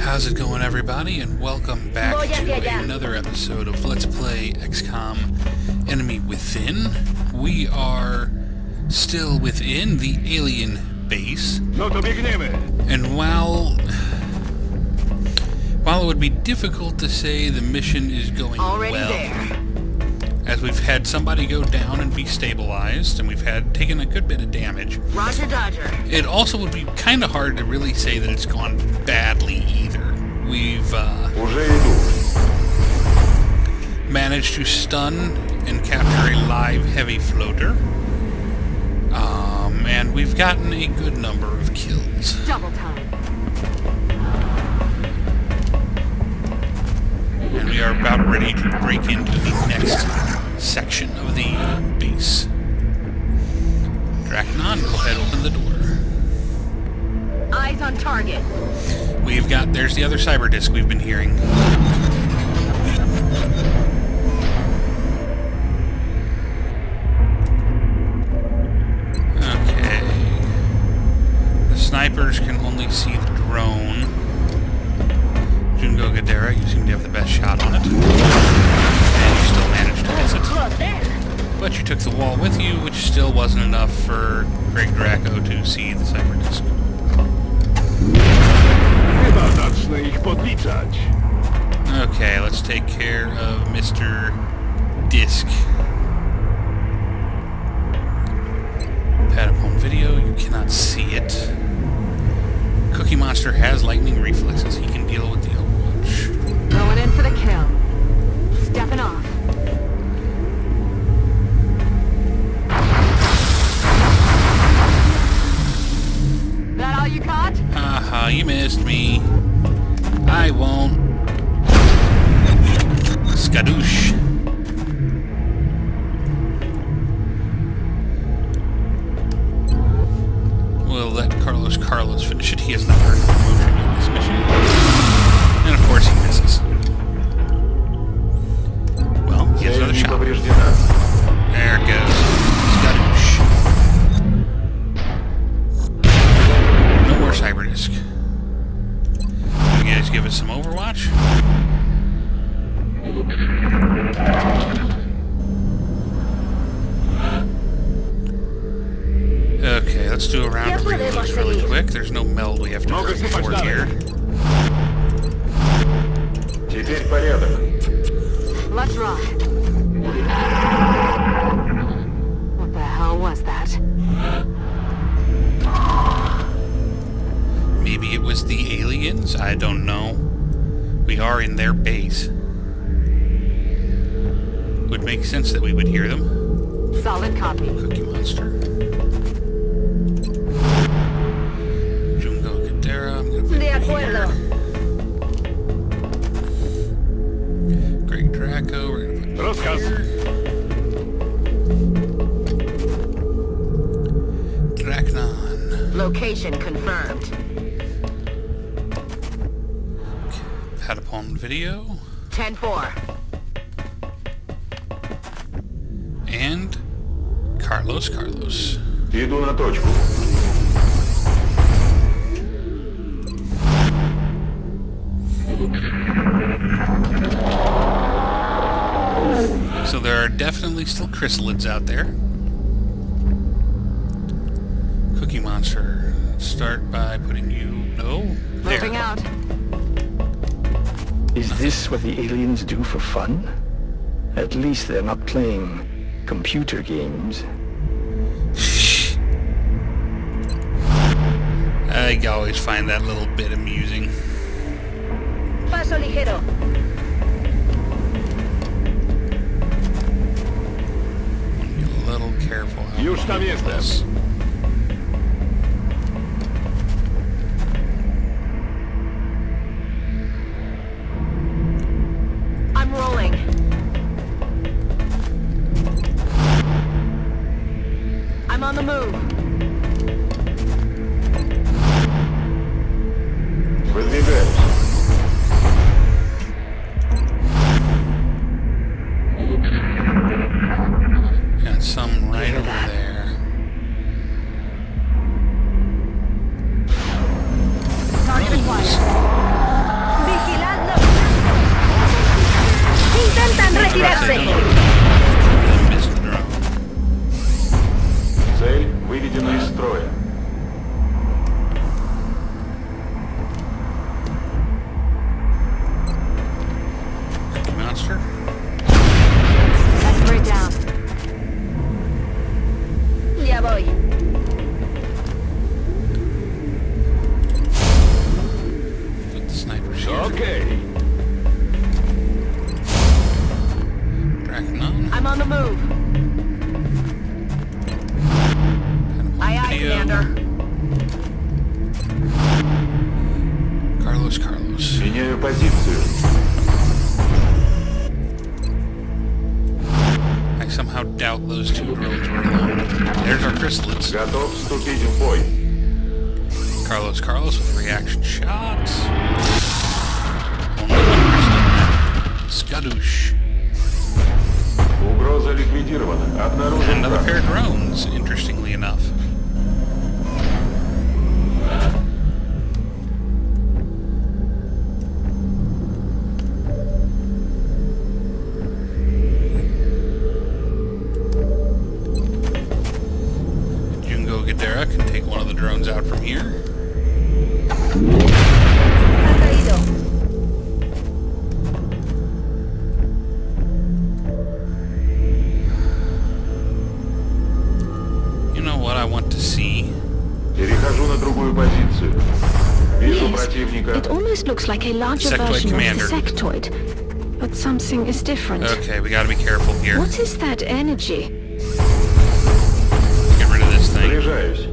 How's it going, everybody, and welcome back to another episode of Let's Play XCOM Enemy Within. We are still within the alien base, and while it would be difficult to say the mission is going as we've had somebody go down and be stabilized, and we've taken a good bit of damage. Roger, Dodger. It also would be kind of hard to really say that it's gone badly either. We've managed to stun and capture a live heavy floater, and we've gotten a good number of kills. Double time. And we are about ready to break into the next section of the base. Dracnon, go ahead, open the door. Eyes on target. There's the other cyber disk we've been hearing. Okay. The snipers can only see the drone. Jungo Gadara, you seem to have the best shot on it. And you still managed to miss it. But you took the wall with you, which still wasn't enough for Greg Draco to see the cyber disk. Okay, let's take care of Mr. Disk. Patapone video, you cannot see it. Cookie Monster has lightning reflexes. He can deal with the Overwatch. Going in for the kill. Stepping off. That all you got? Haha, you missed me. I won't. Skadoosh. We'll let Carlos finish it. He has not earned promotion in this mission. And of course he misses. Well, he has another shot. There it goes. Skadoosh. No more cyber disk. You guys give us some Overwatch? Okay, let's do a round of reloads really quick. There's no meld we have to go for here. Let's rock. What the hell was that? Maybe it was the aliens? I don't know. We are in their base. Would make sense that we would hear them. Solid copy. Cookie Monster. Jungo Gadara, I'm gonna put him here. Greg Draco, we're gonna put him here. Dracnon. Location confirmed. Patapone video. 10-4. And Carlos. Иду на точку. So there are definitely still chrysalids out there. Cookie Monster, start by putting you... No, there. Moving out. Is this what the aliens do for fun? At least they're not playing computer games. I always find that little bit amusing. Paso ligero. Be a little careful how Już tam jestem. I'm rolling. I'm on the move. Выдвигаюсь. Got some right over there. Target acquired. Sick. Missed the drone. Цель выведена из строя. Monster. That's bring down. Ya voy. Put the snipers here. Окей. Tracking on. I'm on the move. Aye, aye, Video. Commander. Carlos. Меняю позицию. I somehow doubt those two drones were alone. There's our chrysalids. Готов вступить в бой. Carlos with reaction shots. Only one chrysalid. Skadoosh. Угроза ликвидирована. Обнаружен Another враг. pair of drones, interestingly enough. Gadara can take one of the drones out from here. Ha caído. You know what I want to see? Перехожу на другую позицию. Вижу Yes, противника. it almost looks like a larger Sectoid version commander. of the sectoid. But something is different. Okay, we gotta be careful here. What is that energy? Get rid of this thing. Заряжаюсь.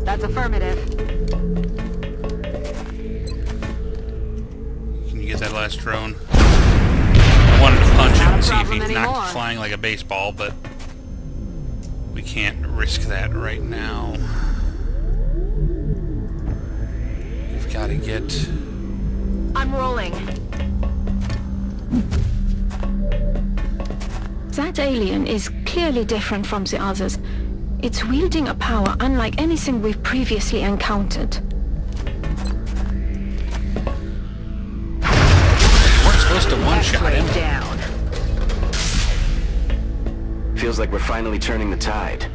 That's affirmative. Can you get that last drone? I wanted to punch him and see if he's Not a problem not anymore. flying like a baseball, but we can't risk that right now. We've got to get... I'm rolling. That alien is clearly different from the others. It's wielding a power unlike anything we've previously encountered. We weren't supposed to one-shot him. Down. Feels like we're finally turning the tide.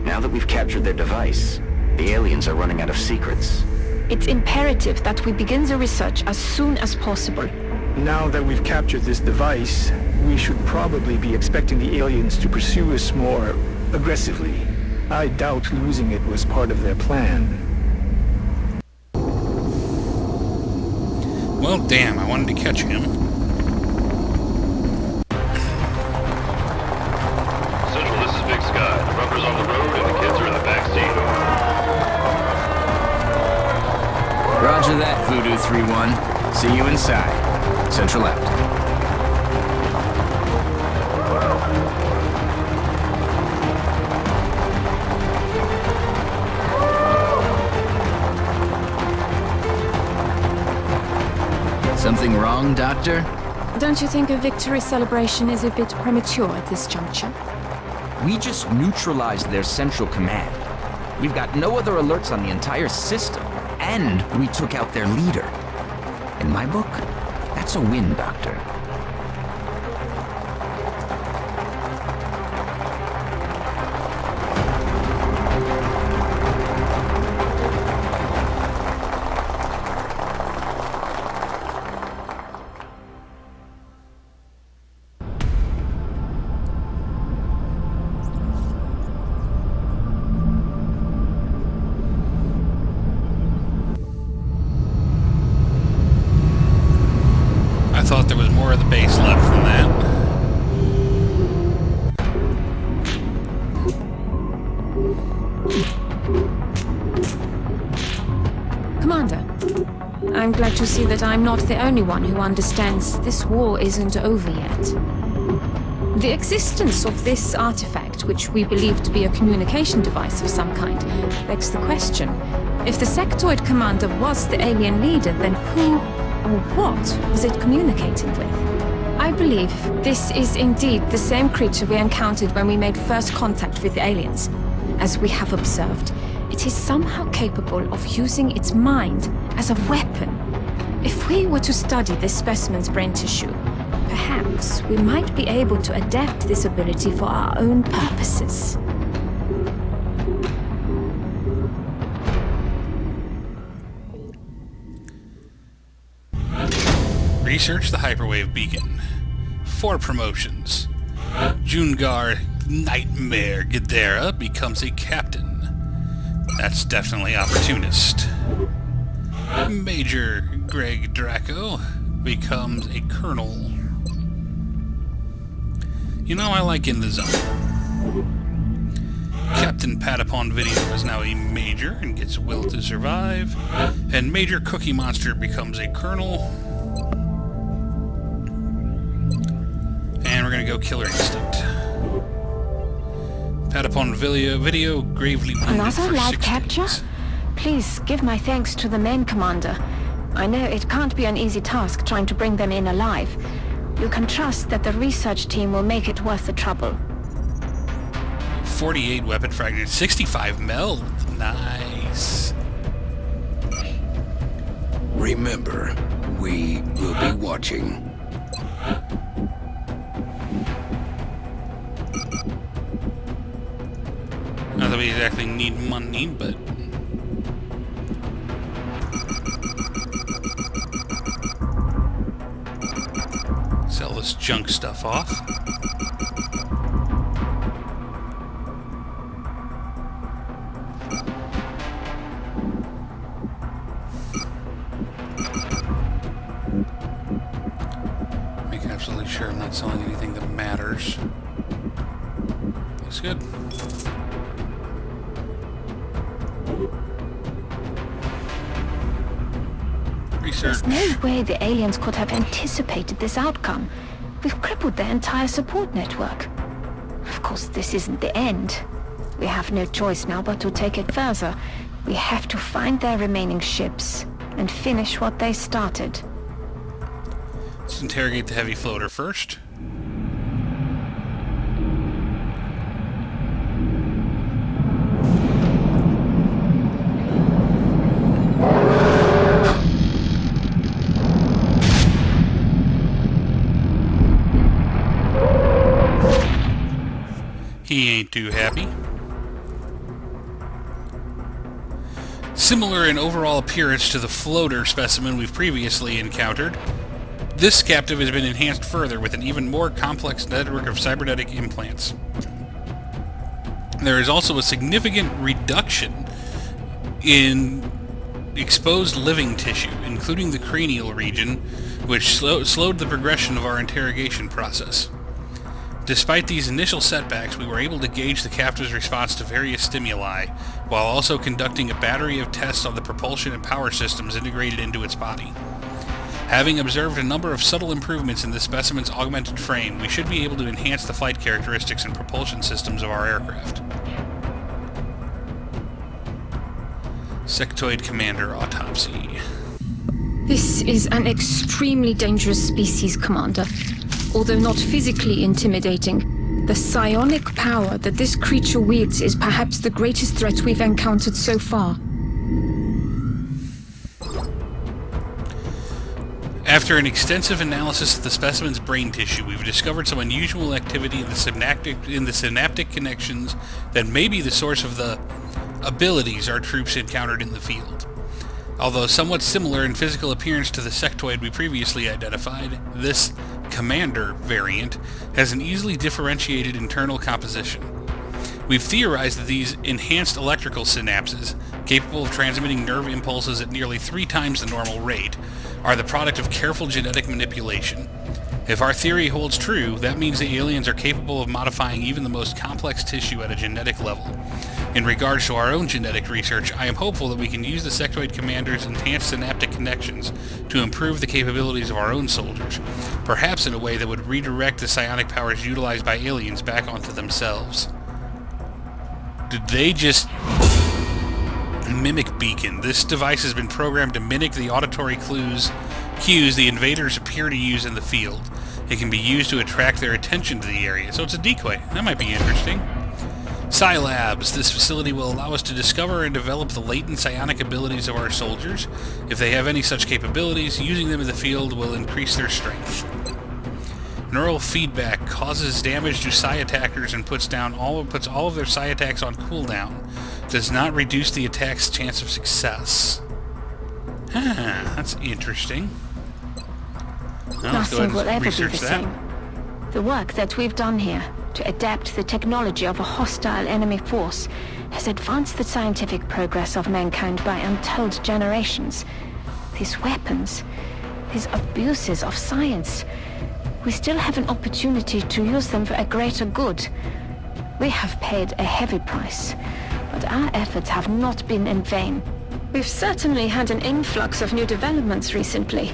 Now that we've captured their device, the aliens are running out of secrets. It's imperative that we begin the research as soon as possible. Now that we've captured this device, we should probably be expecting the aliens to pursue us more aggressively. I doubt losing it was part of their plan. Well, damn, I wanted to catch him. Central, this is Big Sky. The rubber's on the road and the kids are in the back seat. Roger that, Voodoo 3-1. See you inside. Central out. Something wrong, Doctor? Don't you think a victory celebration is a bit premature at this juncture? We just neutralized their central command. We've got no other alerts on the entire system, and we took out their leader. In my book, that's a win, Doctor. I thought there was more of the base left than that. Commander, I'm glad to see that I'm not the only one who understands this war isn't over yet. The existence of this artifact, which we believe to be a communication device of some kind, begs the question. If the sectoid commander was the alien leader, then who or what was it communicating with? I believe this is indeed the same creature we encountered when we made first contact with the aliens. As we have observed, it is somehow capable of using its mind as a weapon. If we were to study this specimen's brain tissue, perhaps we might be able to adapt this ability for our own purposes. Research the hyperwave beacon. 4 promotions. Jungar Nightmare Gadara becomes a captain. That's definitely opportunist. Major Greg Draco becomes a colonel. You know, I like In the Zone. Captain Patapon Video is now a major and gets Will to Survive. And Major Cookie Monster becomes a colonel. And we're gonna go Killer Instinct. Patapon Video gravely wounded Another for live 6 capture? days. Please give my thanks to the main commander. I know it can't be an easy task trying to bring them in alive. You can trust that the research team will make it worth the trouble. 48 weapon fragments, 65 meld. Nice. Remember, we will be watching. Not that we exactly need money, but... sell this junk stuff off. Make absolutely sure I'm not selling anything that matters. Looks good. Research. There's no way the aliens could have anticipated this outcome. We've crippled their entire support network. Of course, this isn't the end. We have no choice now but to take it further. We have to find their remaining ships and finish what they started. Let's interrogate the heavy floater first. He ain't too happy. Similar in overall appearance to the floater specimen we've previously encountered, this captive has been enhanced further with an even more complex network of cybernetic implants. There is also a significant reduction in exposed living tissue, including the cranial region, which slowed the progression of our interrogation process. Despite these initial setbacks, we were able to gauge the captive's response to various stimuli, while also conducting a battery of tests on the propulsion and power systems integrated into its body. Having observed a number of subtle improvements in this specimen's augmented frame, we should be able to enhance the flight characteristics and propulsion systems of our aircraft. Sectoid Commander Autopsy. This is an extremely dangerous species, Commander. Although not physically intimidating, the psionic power that this creature wields is perhaps the greatest threat we've encountered so far. After an extensive analysis of the specimen's brain tissue, we've discovered some unusual activity in the synaptic connections that may be the source of the abilities our troops encountered in the field. Although somewhat similar in physical appearance to the sectoid we previously identified, this Commander variant has an easily differentiated internal composition. We've theorized that these enhanced electrical synapses, capable of transmitting nerve impulses at nearly 3 times the normal rate, are the product of careful genetic manipulation. If our theory holds true, that means the aliens are capable of modifying even the most complex tissue at a genetic level. In regards to our own genetic research, I am hopeful that we can use the sectoid commander's enhanced synaptic connections to improve the capabilities of our own soldiers, perhaps in a way that would redirect the psionic powers utilized by aliens back onto themselves. Did they just mimic Beacon? This device has been programmed to mimic the auditory cues the invaders appear to use in the field. It can be used to attract their attention to the area, so it's a decoy. That might be interesting. Psi-Labs. This facility will allow us to discover and develop the latent psionic abilities of our soldiers. If they have any such capabilities, using them in the field will increase their strength. Neural feedback causes damage to psi attackers and puts all of their psi attacks on cooldown. Does not reduce the attack's chance of success. Huh, that's interesting. Well, let's go Nothing ahead will and ever be research the that. same. The work that we've done here to adapt the technology of a hostile enemy force has advanced the scientific progress of mankind by untold generations. These weapons, these abuses of science, we still have an opportunity to use them for a greater good. We have paid a heavy price, but our efforts have not been in vain. We've certainly had an influx of new developments recently.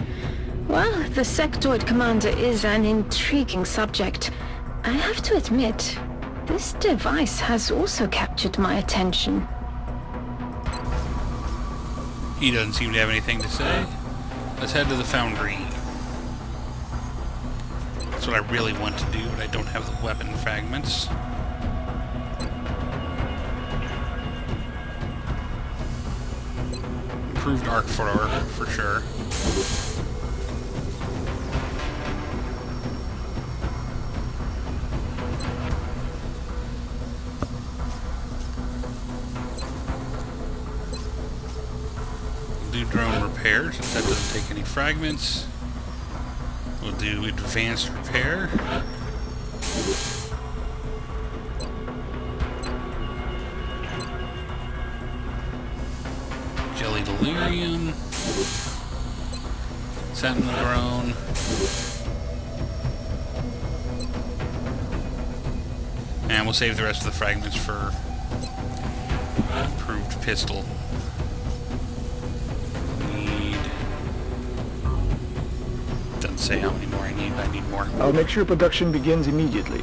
Well, the sectoid commander is an intriguing subject. I have to admit, this device has also captured my attention. He doesn't seem to have anything to say. Let's head to the foundry. That's what I really want to do, but I don't have the weapon fragments. Improved arc for sure. Do drone repair, since that doesn't take any fragments. We'll do advanced repair. Jelly delirium. Sentinel drone. And we'll save the rest of the fragments for improved pistol. Doesn't say how many more I need, but I need more. I'll make sure production begins immediately.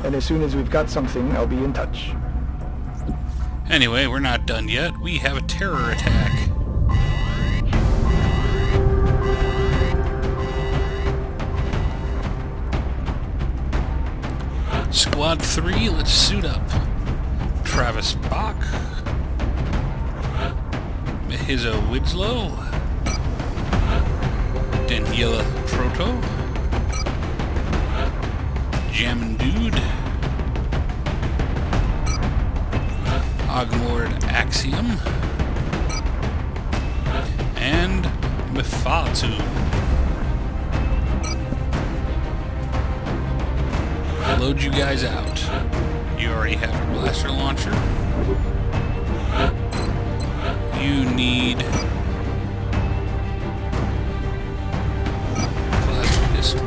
And as soon as we've got something, I'll be in touch. Anyway, we're not done yet. We have a terror attack. Squad 3, let's suit up. Travis Bach. Mihizo Widslow. Daniela Proto. Jammin' Dude. Ogmord Axiom. And Mifatu. Load you guys out. You already have your blaster launcher. You need plasma pistol.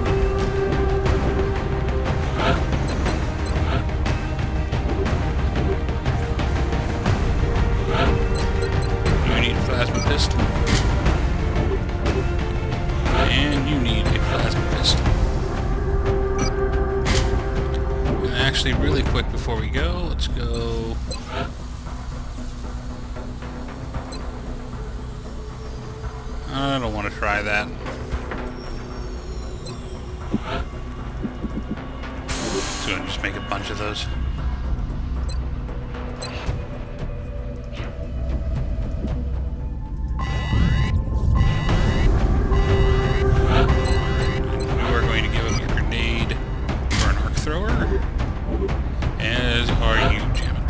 You need a plasma pistol. And you need a plasma pistol. Actually, really quick before we go, let's go. I don't want to try that. So I'm just make a bunch of those. You are going to give up your grenade for an arc thrower. As are you, Jammin'.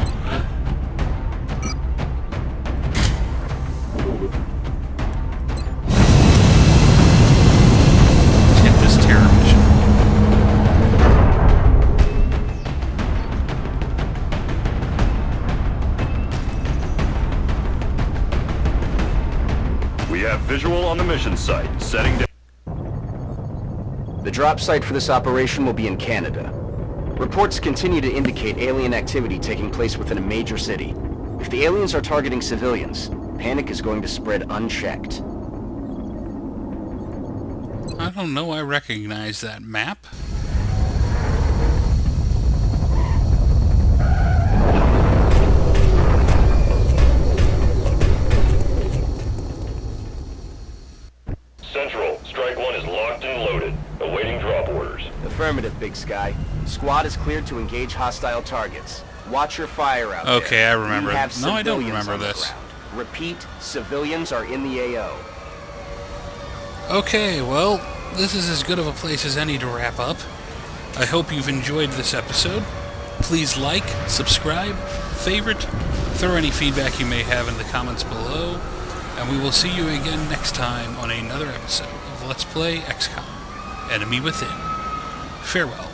Let's hit this terror mission. We have visual on the mission site. Setting down. The drop site for this operation will be in Canada. Reports continue to indicate alien activity taking place within a major city. If the aliens are targeting civilians, panic is going to spread unchecked. I don't know, I recognize that map. Central, Strike 1 is locked and loaded, awaiting drop orders. Affirmative, Big Big Sky. Squad is cleared to engage hostile targets. Watch your fire out there. Okay, I remember. We have No, I don't civilians remember on the this. ground. Repeat, civilians are in the AO. Okay, well, this is as good of a place as any to wrap up. I hope you've enjoyed this episode. Please like, subscribe, favorite, throw any feedback you may have in the comments below, and we will see you again next time on another episode of Let's Play XCOM: Enemy Within. Farewell.